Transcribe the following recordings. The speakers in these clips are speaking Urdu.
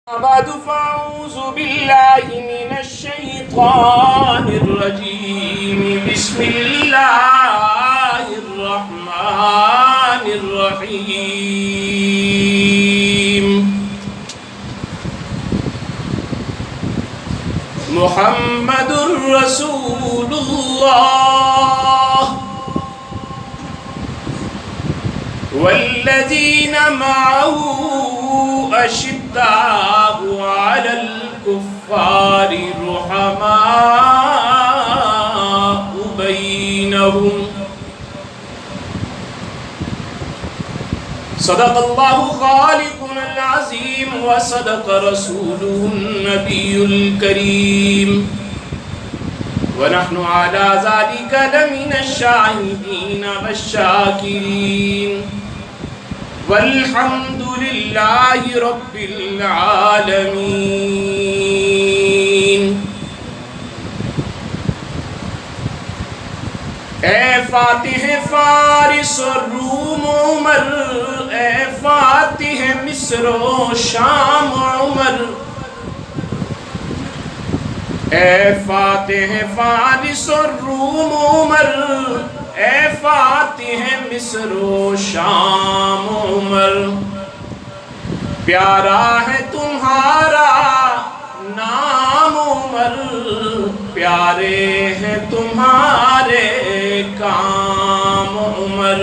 بعد فأعوذ بالله من الشيطان الرجيم بسم الله الرحمن الرحيم محمد رسول الله والذين معه أشداء على الكفار رحماء بينهم صدق الله خالقنا العظيم وصدق رسوله النبي الكريم ونحن على ذلك لمن الشاهدين والشاكرين والحمد لله رب العالمين. اے فاتح فارس اور روم عمر، اے فاتح مصر و شام عمر، اے فاتح فارس اور روم عمر، اے فاتح مصر و شام عمر، پیارا ہے تمہارا نام عمر، پیارے ہیں تمہارے کام عمر،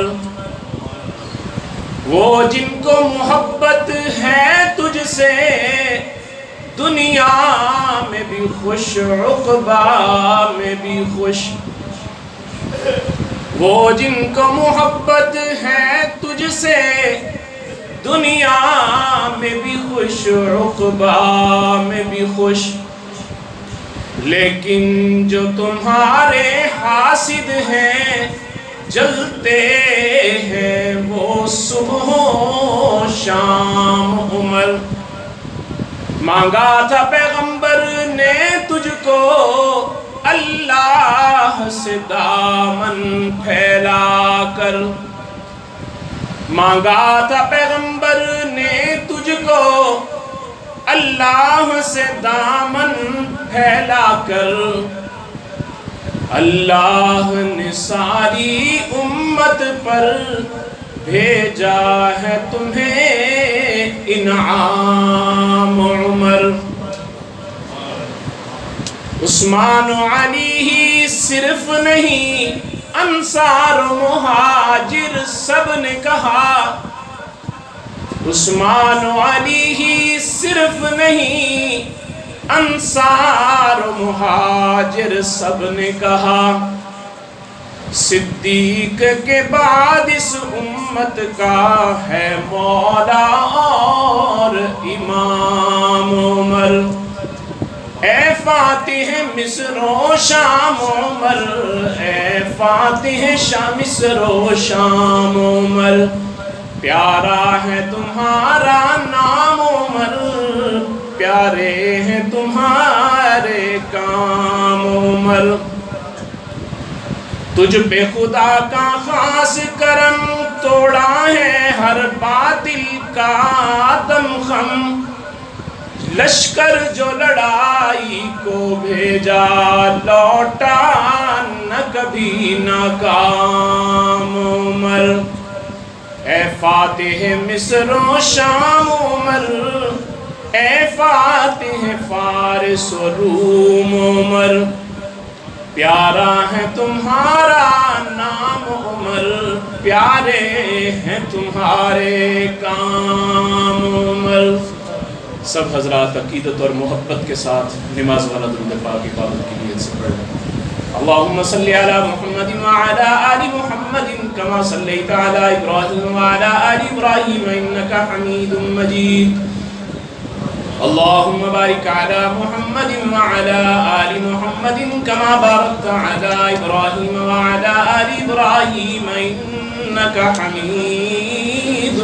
وہ جن کو محبت ہے تجھ سے دنیا میں بھی خوش عقبہ میں بھی خوش، وہ جن کو محبت ہے تجھ سے دنیا میں بھی خوش عقبہ میں بھی خوش، لیکن جو تمہارے حاسد ہیں جلتے ہیں وہ صبح و شام عمر، مانگا تھا پیغمبر نے تجھ کو اللہ سے دامن پھیلا کر، مانگا تھا پیغمبر نے تجھ کو اللہ سے دامن پھیلا کر، اللہ نے ساری امت پر بھیجا ہے تمہیں انعام عمر، عثمان و علی ہی صرف نہیں انصار و مہاجر سب نے کہا، عثمان و علی ہی صرف نہیں انصار و مہاجر سب نے کہا، صدیق کے بعد اس امت کا ہے مولا اور امام عمر، اے فاتح مصر و شام عمر، اے فاتح مصر و شام عمر، پیارا ہے تمہارا نام عمر، پیارے ہیں تمہارے کام عمر، تجھ پہ خدا کا خاص کرم توڑا ہے ہر باطل کا دم خم، لشکر جو لڑائی کو بھیجا لوٹا نہ کبھی ناکام عمر، اے فاتح مصر و شام عمر، اے فاتح فارس و روم عمر، پیارا ہے تمہارا نام عمر، پیارے ہیں تمہارے کام عمر۔ سب حضرات عقیدت اور محبت کے ساتھ نماز والا درود پاک عبادت کی نیت سے پڑھیں۔ اللہم صلی علی محمد وعلی آل محمد کما صلیت علی ابراہیم وعلی آل ابراہیم انکا حمید مجید، اللہم بارک علی محمد وعلی آل محمد کما بارکت علی ابراہیم وعلی آل ابراہیم انکا حمید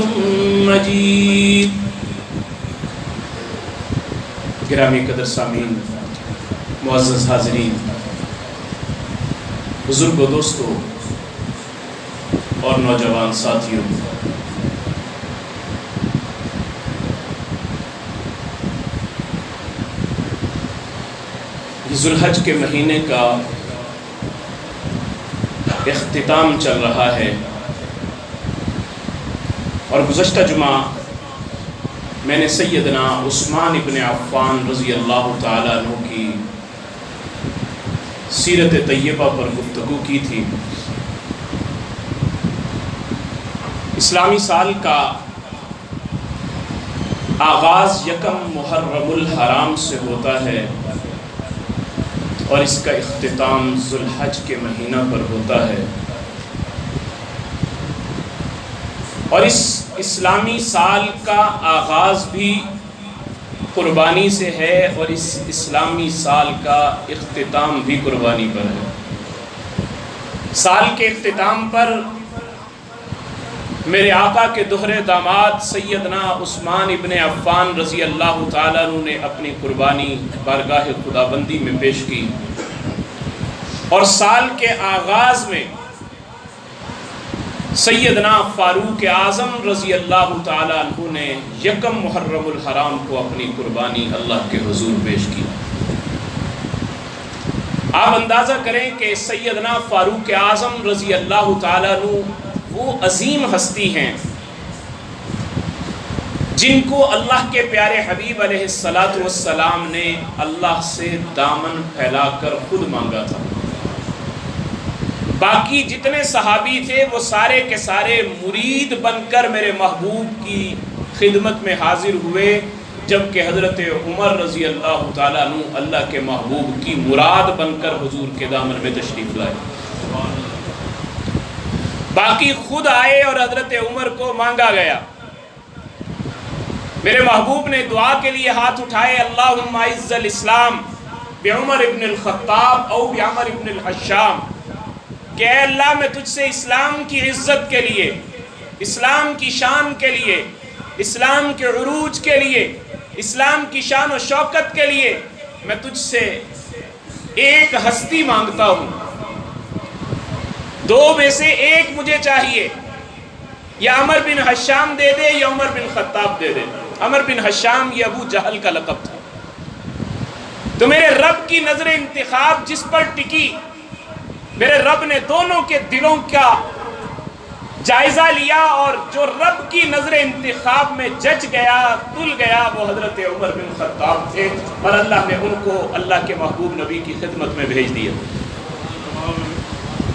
مجید۔ گرامی قدر سامعین، معزز حاضرین، بزرگ و دوستوں اور نوجوان ساتھیوں، ذوالحج کے مہینے کا اختتام چل رہا ہے، اور گزشتہ جمعہ میں نے سیدنا عثمان ابن عفان رضی اللہ تعالیٰ عنہ کی سیرت طیبہ پر گفتگو کی تھی۔ اسلامی سال کا آغاز یکم محرم الحرام سے ہوتا ہے اور اس کا اختتام ذوالحج کے مہینہ پر ہوتا ہے، اور اس اسلامی سال کا آغاز بھی قربانی سے ہے اور اس اسلامی سال کا اختتام بھی قربانی پر ہے۔ سال کے اختتام پر میرے آقا کے دوہرے داماد سیدنا عثمان ابن عفان رضی اللہ تعالیٰ عنہ نے اپنی قربانی بارگاہ خداوندی میں پیش کی، اور سال کے آغاز میں سیدنا فاروق اعظم رضی اللہ تعالیٰ عنہ نے یکم محرم الحرام کو اپنی قربانی اللہ کے حضور پیش کی۔ آپ اندازہ کریں کہ سیدنا فاروق اعظم رضی اللہ تعالیٰ عنہ وہ عظیم ہستی ہیں جن کو اللہ کے پیارے حبیب علیہ السلام نے اللہ سے دامن پھیلا کر خود مانگا تھا۔ باقی جتنے صحابی تھے وہ سارے کے سارے مرید بن کر میرے محبوب کی خدمت میں حاضر ہوئے، جبکہ حضرت عمر رضی اللہ تعالیٰ عنہ اللہ کے محبوب کی مراد بن کر حضور کے دامن میں تشریف لائے۔ باقی خود آئے اور حضرت عمر کو مانگا گیا۔ میرے محبوب نے دعا کے لیے ہاتھ اٹھائے، اللہم اعز الاسلام بعمر ابن الخطاب او بعمر ابن الحشام، کہ اے اللہ میں تجھ سے اسلام کی عزت کے لیے، اسلام کی شان کے لیے، اسلام کے عروج کے لیے، اسلام کی شان و شوکت کے لیے میں تجھ سے ایک ہستی مانگتا ہوں، دو میں سے ایک مجھے چاہیے، یا عمر بن حشام دے دے یا عمر بن خطاب دے دے۔ عمر بن حشام یہ ابو جہل کا لقب تھا۔ تو میرے رب کی نظر انتخاب جس پر ٹکی، میرے رب نے دونوں کے دلوں کا جائزہ لیا، اور جو رب کی نظر انتخاب میں جج گیا، تل گیا، وہ حضرت عمر بن خطاب تھے، اور اللہ نے ان کو اللہ کے محبوب نبی کی خدمت میں بھیج دیا۔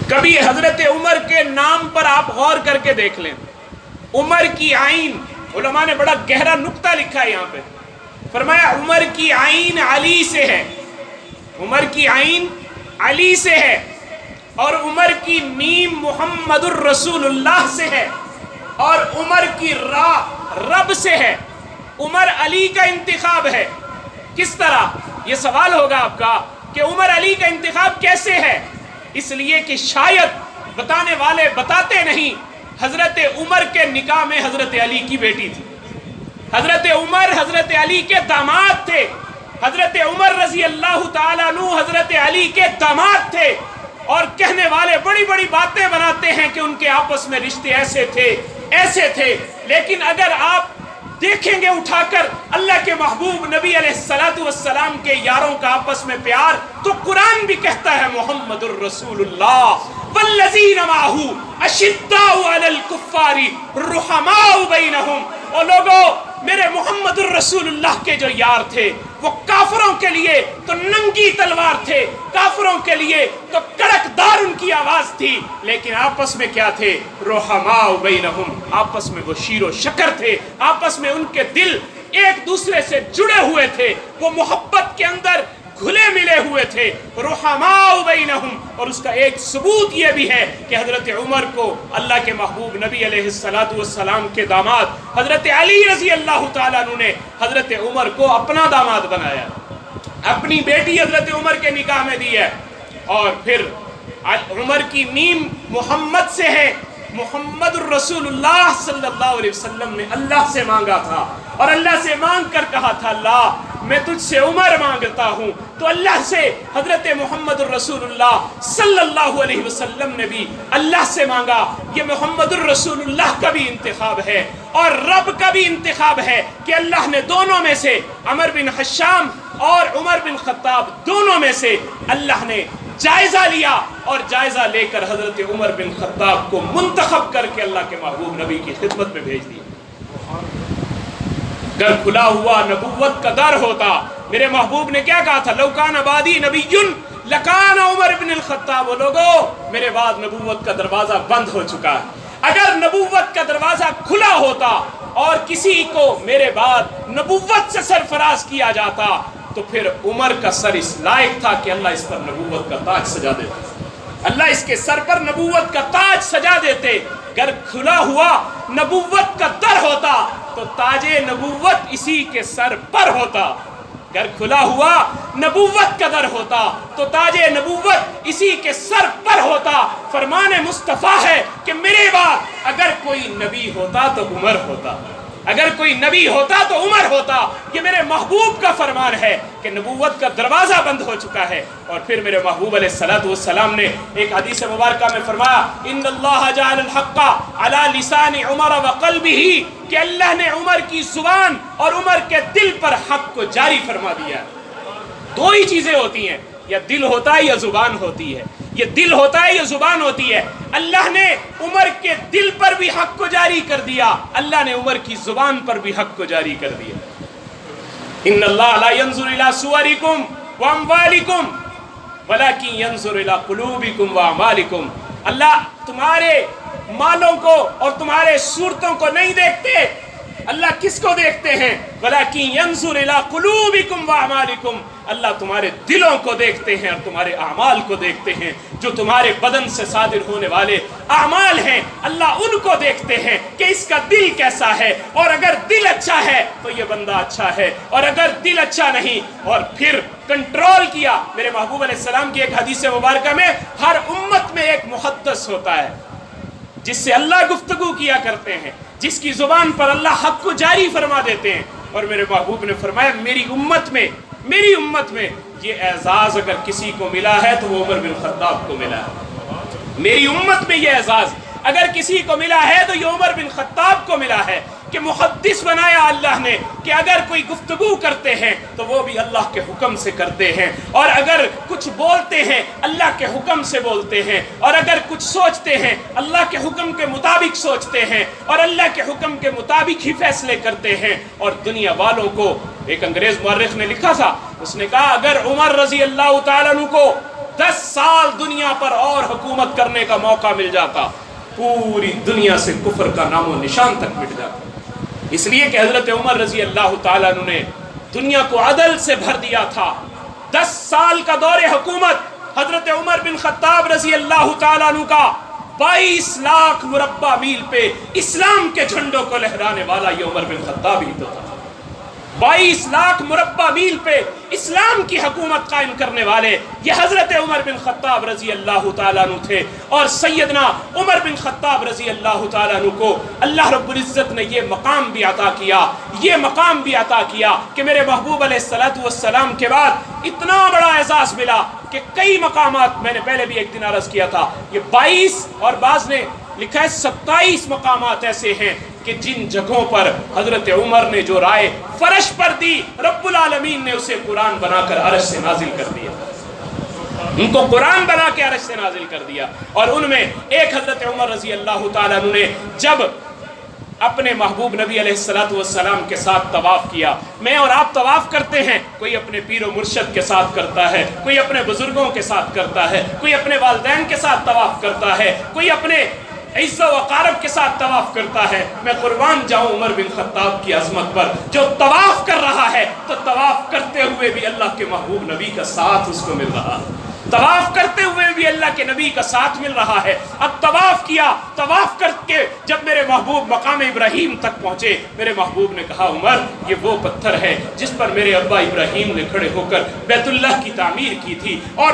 کبھی حضرت عمر کے نام پر آپ غور کر کے دیکھ لیں، عمر کی عین، علماء نے بڑا گہرا نکتہ لکھا ہے یہاں پہ، فرمایا عمر کی عین علی سے ہے، عمر کی عین علی سے ہے، اور عمر کی میم محمد الرسول اللہ سے ہے، اور عمر کی را رب سے ہے۔ عمر علی کا انتخاب ہے۔ کس طرح؟ یہ سوال ہوگا آپ کا کہ عمر علی کا انتخاب کیسے ہے؟ اس لیے کہ شاید بتانے والے بتاتے نہیں، حضرت عمر کے نکاح میں حضرت علی کی بیٹی تھی، حضرت عمر حضرت علی کے داماد تھے، حضرت عمر رضی اللہ تعالیٰ عنہ حضرت علی کے داماد تھے، اور کہنے والے بڑی بڑی باتیں بناتے ہیں کہ ان کے آپس میں رشتے ایسے تھے، لیکن اگر آپ دیکھیں گے اٹھا کر اللہ کے محبوب نبی علیہ السلام کے یاروں کا آپس میں پیار، تو قرآن بھی کہتا ہے محمد الرسول اللہ والذین معہ اشداء علی الکفار رحماء بینہم۔ اور لوگوں، میرے محمد الرسول اللہ کے جو یار تھے وہ کافروں کے لیے تو ننگی تلوار تھے، کافروں کے لیے تو کڑک دار ان کی آواز تھی، لیکن آپس میں کیا تھے؟ رحماء بینہم، آپس میں وہ شیر و شکر تھے، آپس میں ان کے دل ایک دوسرے سے جڑے ہوئے تھے، وہ محبت کے اندر گھلے ملے ہوئے تھے، رحماء بینہم۔ اور اس کا ایک ثبوت یہ بھی ہے کہ حضرت عمر کو اللہ کے محبوب نبی علیہ السلام کے داماد حضرت علی رضی اللہ تعالیٰ عنہ نے حضرت عمر کو اپنا داماد بنایا، اپنی بیٹی حضرت عمر کے نکاح میں دی ہے، اور پھر عمر کی میم محمد سے ہے، محمد الرسول اللہ صلی اللہ علیہ وسلم نے اللہ سے مانگا تھا اور اللہ سے مانگ کر کہا تھا اللہ میں تجھ سے عمر مانگتا ہوں، تو اللہ سے حضرت محمد الرسول اللہ صلی اللہ علیہ وسلم نے بھی اللہ سے مانگا۔ یہ محمد الرسول اللہ کا بھی انتخاب ہے اور رب کا بھی انتخاب ہے کہ اللہ نے دونوں میں سے عمر بن حشام اور عمر بن خطاب دونوں میں سے اللہ نے جائزہ لیا، اور جائزہ لے کر حضرت عمر بن خطاب کو منتخب کر کے اللہ کے محبوب نبی کی خدمت میں بھیج دیا۔ گر کھلا ہوا نبوت کا در ہوتا، میرے محبوب نے کیا کہا تھا؟ لو کان بعدی نبی لکان عمر بن الخطاب۔ لوگو میرے بعد نبوت کا دروازہ بند ہو چکا ہے، اگر نبوت کا دروازہ کھلا ہوتا اور کسی کو میرے بعد نبوت سے سرفراز کیا جاتا تو پھر عمر کا سر اس لائق تھا کہ اللہ اس پر نبوت کا تاج سجا دیتا، اللہ اس کے سر پر نبوت کا تاج سجا دیتے۔ گر کھلا ہوا نبوت کا در ہوتا تو تاج نبوت اسی کے سر پر ہوتا، گر کھلا ہوا نبوت کا در ہوتا تو تاج نبوت اسی کے سر پر ہوتا۔ فرمان مصطفیٰ ہے کہ میرے بعد اگر کوئی نبی ہوتا تو عمر ہوتا، اگر کوئی نبی ہوتا تو عمر ہوتا۔ یہ میرے محبوب کا فرمان ہے کہ نبوت کا دروازہ بند ہو چکا ہے۔ اور پھر میرے محبوب علیہ السلام نے ایک حدیث مبارکہ میں فرمایا ان اللہ جعل الحق علی لسان عمر وقلبہ، کہ اللہ نے عمر کی زبان اور عمر کے دل پر حق کو جاری فرما دیا۔ دو ہی چیزیں ہوتی ہیں، یا دل ہوتا ہے یا زبان ہوتی ہے، یہ دل ہوتا ہے یا زبان ہوتی ہے۔ اللہ نے عمر کے دل پر بھی حق کو جاری کر دیا، اللہ نے عمر کی زبان پر بھی حق کو جاری کر دیا۔ ان اللہ لا ينظر الى صورکم واموالکم ولکن ينظر الى قلوبکم واعمالکم۔ اللہ تمہارے مالوں کو اور تمہارے صورتوں کو نہیں دیکھتے، اللہ کس کو دیکھتے ہیں؟ وَلَكِنْ يَنْظُرُ إِلَىٰ قُلُوبِكُمْ وَأَعْمَالِكُمْ، اللہ تمہارے دلوں کو دیکھتے ہیں اور تمہارے اعمال کو دیکھتے ہیں، جو تمہارے بدن سے صادر ہونے والے اعمال ہیں اللہ ان کو دیکھتے ہیں کہ اس کا دل کیسا ہے، اور اگر دل اچھا ہے تو یہ بندہ اچھا ہے، اور اگر دل اچھا نہیں۔ اور پھر کنٹرول کیا۔ میرے محبوب علیہ السلام کی ایک حدیث مبارکہ میں ہر امت میں ایک محدث ہوتا ہے جس سے اللہ گفتگو کیا کرتے ہیں، جس کی زبان پر اللہ حق کو جاری فرما دیتے ہیں۔ اور میرے محبوب نے فرمایا میری امت میں یہ اعزاز اگر کسی کو ملا ہے تو وہ عمر بن خطاب کو ملا ہے۔ میری امت میں یہ اعزاز اگر کسی کو ملا ہے تو یہ عمر بن خطاب کو ملا ہے کہ محدث بنایا اللہ نے، کہ اگر کوئی گفتگو کرتے ہیں تو وہ بھی اللہ کے حکم سے کرتے ہیں، اور اگر کچھ بولتے ہیں اللہ کے حکم سے بولتے ہیں، اور اگر کچھ سوچتے ہیں اللہ کے حکم کے مطابق سوچتے ہیں، اور اللہ کے حکم کے مطابق ہی فیصلے کرتے ہیں۔ اور دنیا والوں کو، ایک انگریز مورخ نے لکھا تھا، اس نے کہا اگر عمر رضی اللہ تعالیٰ عنہ کو 10 سال دنیا پر اور حکومت کرنے کا موقع مل جاتا، پوری دنیا سے کفر کا نام و نشان تک مٹ جاتا۔ اس لیے کہ حضرت عمر رضی اللہ تعالیٰ عنہ نے دنیا کو عدل سے بھر دیا تھا۔ 10 سال کا دور حکومت حضرت عمر بن خطاب رضی اللہ تعالیٰ عنہ کا 22 لاکھ مربع میل پہ اسلام کے جھنڈوں کو لہرانے والا یہ عمر بن خطاب ہی تو تھا۔ 22 لاکھ مربع میل پہ اسلام کی حکومت قائم کرنے والے یہ حضرت عمر بن خطاب رضی اللہ تعالیٰ عنہ تھے۔ اور سیدنا عمر بن خطاب رضی اللہ تعالیٰ عنہ کو اللہ رب العزت نے یہ مقام بھی عطا کیا کہ میرے محبوب علیہ السلام کے بعد اتنا بڑا اعزاز ملا کہ کئی مقامات، میں نے پہلے بھی ایک دن عرض کیا تھا، یہ 22 اور بعض نے لکھا ہے 27 مقامات ایسے ہیں کہ جن جگہوں پر حضرت عمر نے جو رائے فرش پر دی رب العالمین نے اسے قرآن بنا کر عرش سے نازل کر دیا، ان کو قرآن بنا کے عرش سے نازل کر دیا۔ اور ان میں ایک حضرت عمر رضی اللہ تعالیٰ عنہ نے جب اپنے محبوب نبی علیہ السلام کے ساتھ طواف کیا، میں اور آپ طواف کرتے ہیں، کوئی اپنے پیر و مرشد کے ساتھ کرتا ہے، کوئی اپنے بزرگوں کے ساتھ کرتا ہے، کوئی اپنے والدین کے ساتھ طواف کرتا ہے، کوئی اپنے عزت و اقارب کے ساتھ طواف کرتا ہے۔ میں قربان جاؤں عمر بن خطاب کی عظمت پر، جو طواف کر رہا ہے تو طواف کرتے ہوئے بھی اللہ کے محبوب نبی کا ساتھ اس کو مل رہا ہے، طواف کرتے ہوئے بھی اللہ کے نبی کا ساتھ مل رہا ہے۔ اب طواف کیا، طواف کر کے جب میرے محبوب مقام ابراہیم تک پہنچے، میرے محبوب نے کہا عمر یہ وہ پتھر ہے جس پر میرے ابا ابراہیم نے کھڑے ہو کر بیت اللہ کی تعمیر کی تھی، اور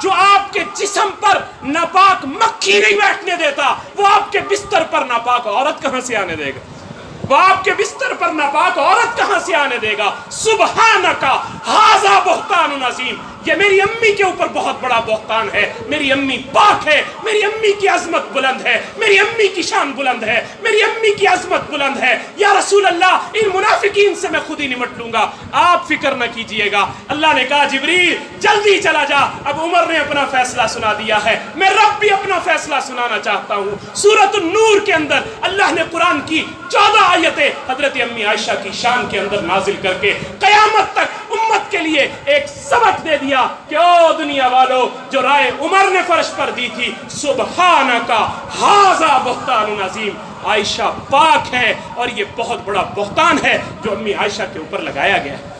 جو آپ کے جسم پر ناپاک مکھی نہیں بیٹھنے دیتا، وہ آپ کے بستر پر ناپاک عورت کہاں سے آنے دے گا؟ وہ آپ کے بستر پر ناپاک عورت کہاں سے آنے دے گا؟ سبحانکا ھذا بہتان عظیم، یہ میری امی کے اوپر بہت بڑا بہتان ہے۔ میری امی پاک ہے، میری امی کی عظمت بلند ہے، میری امی کی شان بلند ہے، میری امی کی عظمت بلند ہے۔ یا رسول اللہ، ان منافقین سے میں خود ہی نمٹ لوں گا، آپ فکر نہ کیجئے گا۔ اللہ نے کہا جبریل جلدی چلا جا، اب عمر نے اپنا فیصلہ سنا دیا ہے، میں رب بھی اپنا فیصلہ سنانا چاہتا ہوں۔ سورۃ النور کے اندر اللہ نے قرآن کی 14 آیتیں حضرت امی عائشہ کی شان کے اندر نازل کر کے قیامت تک امت کے لیے ایک سبق دے دیا کہ او دنیا والو، جو رائے عمر نے فرش پر دی تھی، سبحانکا ھذا بہتان عظیم، عائشہ پاک ہے اور یہ بہت بڑا بہتان ہے جو امی عائشہ کے اوپر لگایا گیا ہے۔